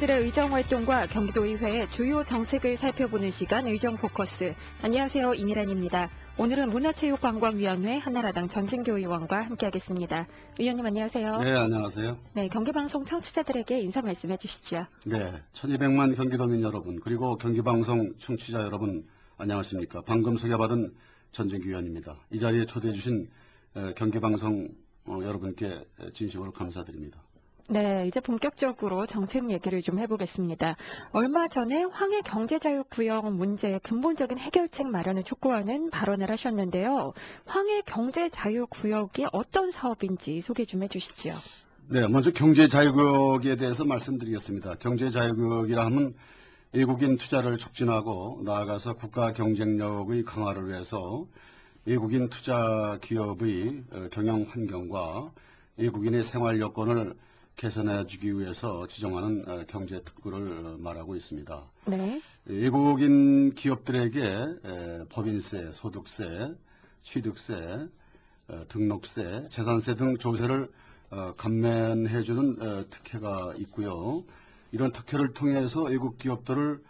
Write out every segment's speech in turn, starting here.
의원들의 의정활동과 경기도의회의 주요 정책을 살펴보는 시간 의정포커스. 안녕하세요. 이미란입니다. 오늘은 문화체육관광위원회 한나라당 전진교 의원과 함께하겠습니다. 의원님 안녕하세요. 네, 안녕하세요. 네, 경기방송 청취자들에게 인사 말씀해 주시죠. 네, 1200만 경기도민 여러분, 그리고 경기방송 청취자 여러분 안녕하십니까. 방금 소개받은 전진교 의원입니다. 이 자리에 초대해 주신 경기방송 여러분께 진심으로 감사드립니다. 네, 이제 본격적으로 정책 얘기를 좀 해보겠습니다. 얼마 전에 황해 경제자유구역 문제의 근본적인 해결책 마련을 촉구하는 발언을 하셨는데요. 황해 경제자유구역이 어떤 사업인지 소개 좀 해주시죠. 네, 먼저 경제자유구역에 대해서 말씀드리겠습니다. 경제자유구역이라 하면 외국인 투자를 촉진하고 나아가서 국가 경쟁력의 강화를 위해서 외국인 투자 기업의 경영 환경과 외국인의 생활 여건을 개선해주기 위해서 지정하는 경제 특구를 말하고 있습니다. 네. 외국인 기업들에게 법인세, 소득세, 취득세, 등록세, 재산세 등 조세를 감면해주는 특혜가 있고요. 이런 특혜를 통해서 외국 기업들을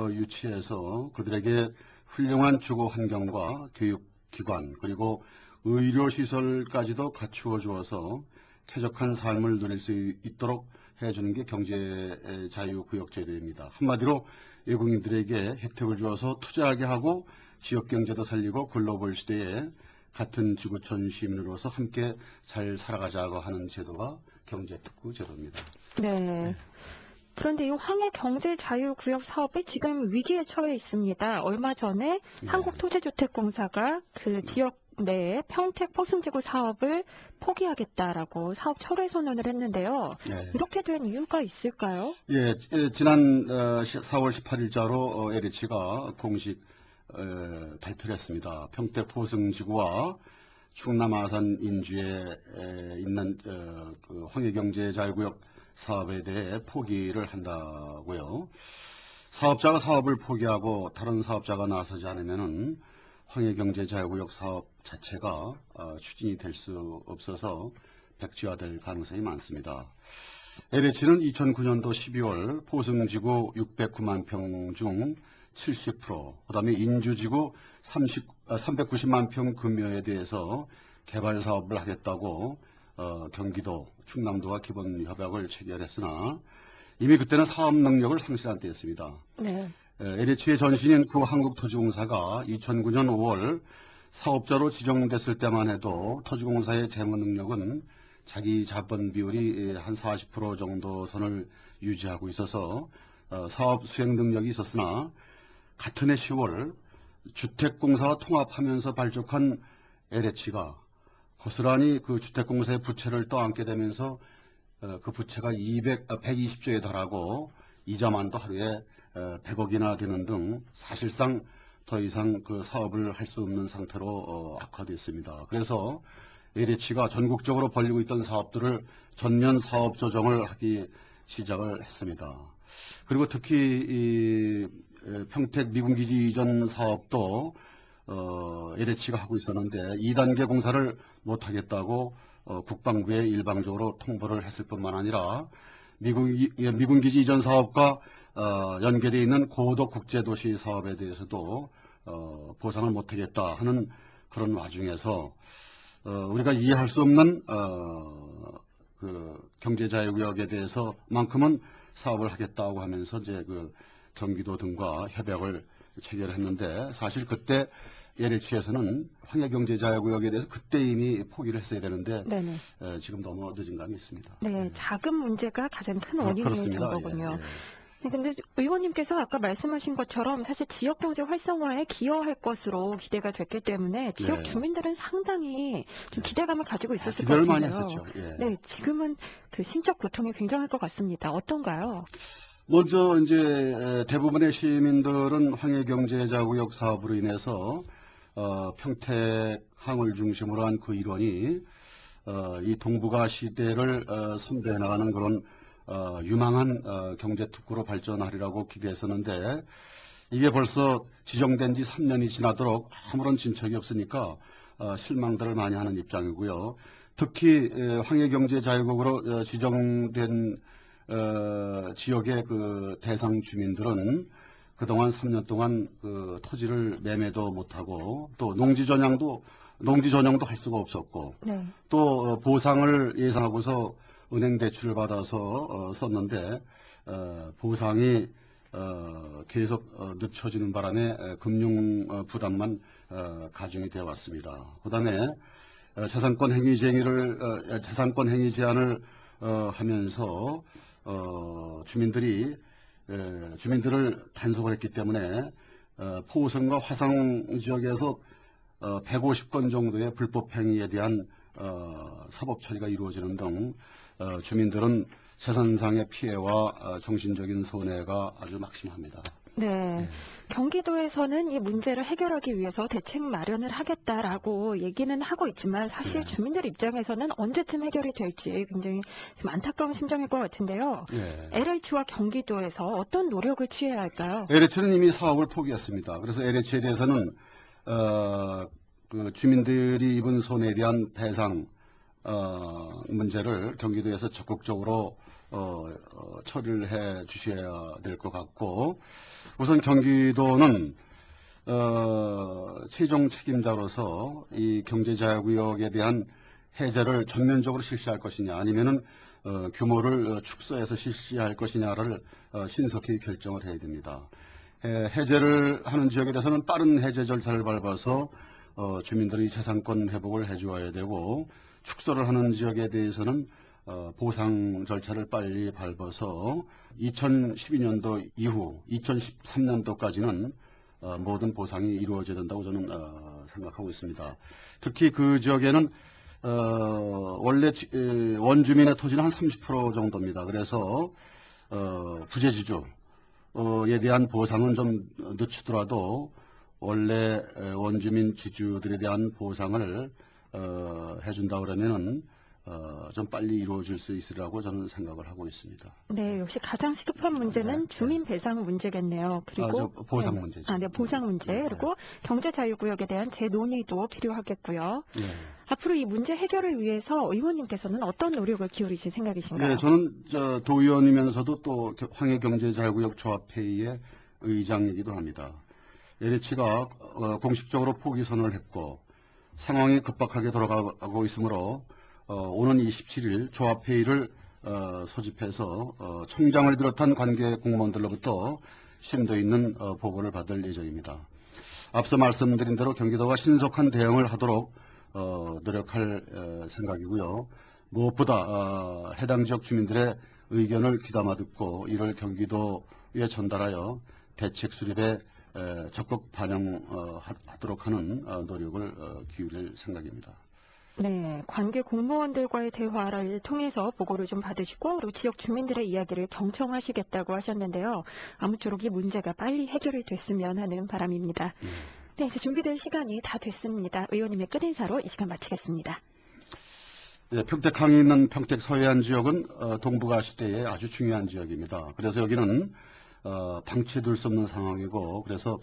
유치해서 그들에게 훌륭한 주거 환경과 교육기관 그리고 의료시설까지도 갖추어 주어서 쾌적한 삶을 누릴 수 있도록 해주는 게 경제자유구역제도입니다. 한마디로 외국인들에게 혜택을 주어서 투자하게 하고 지역경제도 살리고 글로벌 시대에 같은 지구촌 시민으로서 함께 잘 살아가자고 하는 제도가 경제특구 제도입니다. 네. 그런데 이 황해 경제자유구역 사업이 지금 위기에 처해 있습니다. 얼마 전에 한국토지주택공사가 그 지역 내에 평택 포승지구 사업을 포기하겠다라고 사업 철회 선언을 했는데요. 네. 이렇게 된 이유가 있을까요? 예, 지난 4월 18일자로 LH가 공식 발표를 했습니다. 평택 포승지구와 충남 아산 인주에 있는 그 황해경제자유구역 사업에 대해 포기를 한다고요. 사업자가 사업을 포기하고 다른 사업자가 나서지 않으면은 황해경제자유구역 사업 자체가 추진이 될 수 없어서 백지화될 가능성이 많습니다. LH는 2009년도 12월 포승지구 609만 평 중 70%, 그다음에 인주지구 390만 평 금여에 대해서 개발 사업을 하겠다고 경기도, 충남도와 기본 협약을 체결했으나 이미 그때는 사업 능력을 상실한 때였습니다. 네. LH의 전신인 구한국토지공사가 2009년 5월 사업자로 지정됐을 때만 해도 토지공사의 재무 능력은 자기 자본 비율이 한 40% 정도 선을 유지하고 있어서 사업 수행 능력이 있었으나 같은 해 10월 주택공사와 통합하면서 발족한 LH가 고스란히 그 주택공사의 부채를 떠안게 되면서 그 부채가 120조에 달하고 이자만도 하루에 100억이나 되는 등 사실상 더 이상 그 사업을 할 수 없는 상태로 악화됐습니다. 그래서 LH가 전국적으로 벌리고 있던 사업들을 전면 사업 조정을 하기 시작을 했습니다. 그리고 특히 이 평택 미군기지 이전 사업도 LH가 하고 있었는데 2단계 공사를 못하겠다고 국방부에 일방적으로 통보를 했을 뿐만 아니라 미군기지 이전 사업과 연계되어 있는 고도 국제도시 사업에 대해서도 보상을 못하겠다 하는 그런 와중에서 우리가 이해할 수 없는 그 경제자유구역에 대해서만큼은 사업을 하겠다고 하면서 이제 그 경기도 등과 협약을 체결했는데 사실 그때 LH에서는 황해경제자유구역에 대해서 그때 이미 포기를 했어야 되는데 지금 너무 늦은 감이 있습니다. 네, 자금 문제가 가장 큰 원인이 된 거군요. 그런데 의원님께서 아까 말씀하신 것처럼 사실 지역경제 활성화에 기여할 것으로 기대가 됐기 때문에 지역 주민들은 상당히 좀 기대감을 가지고 있었을 것 같은데요. 많이 했었죠. 네, 지금은 그 심적 고통이 굉장할 것 같습니다. 어떤가요? 먼저 이제 대부분의 시민들은 황해경제자구역 사업으로 인해서 평택항을 중심으로 한 그 일원이 이 동북아 시대를 선도해 나가는 그런 유망한 경제특구로 발전하리라고 기대했었는데 이게 벌써 지정된 지 3년이 지나도록 아무런 진척이 없으니까 실망들을 많이 하는 입장이고요. 특히 황해경제자유구역으로 지정된 지역의 그 대상 주민들은 그동안 3년 동안 그 토지를 매매도 못하고 또 농지 전형도 할 수가 없었고 네. 또 보상을 예상하고서 은행 대출을 받아서 썼는데 보상이 계속 늦춰지는 바람에 금융 부담만 가중이 되어 왔습니다. 그다음에 재산권 행위 제한을 하면서 주민들을 단속을 했기 때문에 포우선과 화성 지역에서 150건 정도의 불법 행위에 대한 사법 처리가 이루어지는 등 주민들은 재산상의 피해와 정신적인 손해가 아주 막심합니다. 네. 경기도에서는 이 문제를 해결하기 위해서 대책 마련을 하겠다라고 얘기는 하고 있지만 사실 네. 주민들 입장에서는 언제쯤 해결이 될지 굉장히 좀 안타까운 심정일 것 같은데요. 예. LH와 경기도에서 어떤 노력을 취해야 할까요? LH는 이미 사업을 포기했습니다. 그래서 LH에 대해서는 그 주민들이 입은 손해에 대한 배상 문제를 경기도에서 적극적으로 처리를 해 주셔야 될 것 같고, 우선 경기도는 최종 책임자로서 이 경제자유구역에 대한 해제를 전면적으로 실시할 것이냐, 아니면은 규모를 축소해서 실시할 것이냐를 신속히 결정을 해야 됩니다. 해제를 하는 지역에 대해서는 빠른 해제 절차를 밟아서 주민들이 재산권 회복을 해주어야 되고, 축소를 하는 지역에 대해서는 보상 절차를 빨리 밟아서 2012년도 이후 2013년도까지는 모든 보상이 이루어져야 된다고 저는 생각하고 있습니다. 특히 그 지역에는 원래 원주민의 토지는 한 30% 정도입니다. 그래서 부재지주에 대한 보상은 좀 늦추더라도 원래 원주민 지주들에 대한 보상을 해준다 그러면은 좀 빨리 이루어질 수 있으리라고 저는 생각을 하고 있습니다. 네, 역시 가장 시급한 문제는 네. 주민 배상 문제겠네요. 그리고 보상 문제죠. 네, 보상 문제. 네. 그리고 경제자유구역에 대한 재논의도 필요하겠고요. 네. 앞으로 이 문제 해결을 위해서 의원님께서는 어떤 노력을 기울이실 생각이신가요? 네, 저는 도의원이면서도 또 황해경제자유구역 조합회의의 의장이기도 합니다. LH가 공식적으로 포기 선언을 했고 상황이 급박하게 돌아가고 있으므로 오는 27일 조합회의를 소집해서 총장을 비롯한 관계 공무원들로부터 심도 있는 보고를 받을 예정입니다. 앞서 말씀드린 대로 경기도가 신속한 대응을 하도록 노력할 생각이고요. 무엇보다 해당 지역 주민들의 의견을 귀담아 듣고 이를 경기도에 전달하여 대책 수립에 적극 반영하도록 하는 노력을 기울일 생각입니다. 네, 관계 공무원들과의 대화를 통해서 보고를 좀 받으시고 그리고 지역 주민들의 이야기를 경청하시겠다고 하셨는데요. 아무쪼록 이 문제가 빨리 해결이 됐으면 하는 바람입니다. 네, 이제 준비된 시간이 다 됐습니다. 의원님의 끝인사로 이 시간 마치겠습니다. 네, 평택항이 있는 평택 서해안 지역은 동북아 시대에 아주 중요한 지역입니다. 그래서 여기는 방치해둘 수 없는 상황이고, 그래서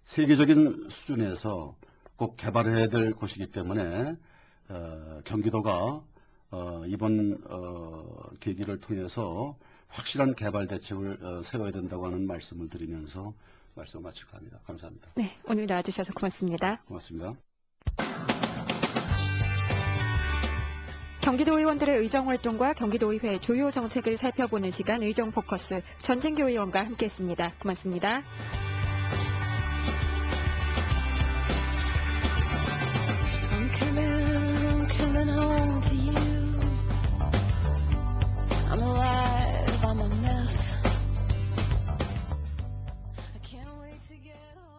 세계적인 수준에서 꼭 개발해야 될 곳이기 때문에 경기도가 이번 계기를 통해서 확실한 개발 대책을 세워야 된다고 하는 말씀을 드리면서 말씀 마칠까 합니다. 감사합니다. 네, 오늘 나와주셔서 고맙습니다. 고맙습니다. 경기도 의원들의 의정활동과 경기도의회 주요 정책을 살펴보는 시간 의정포커스 전진교 의원과 함께했습니다. 고맙습니다.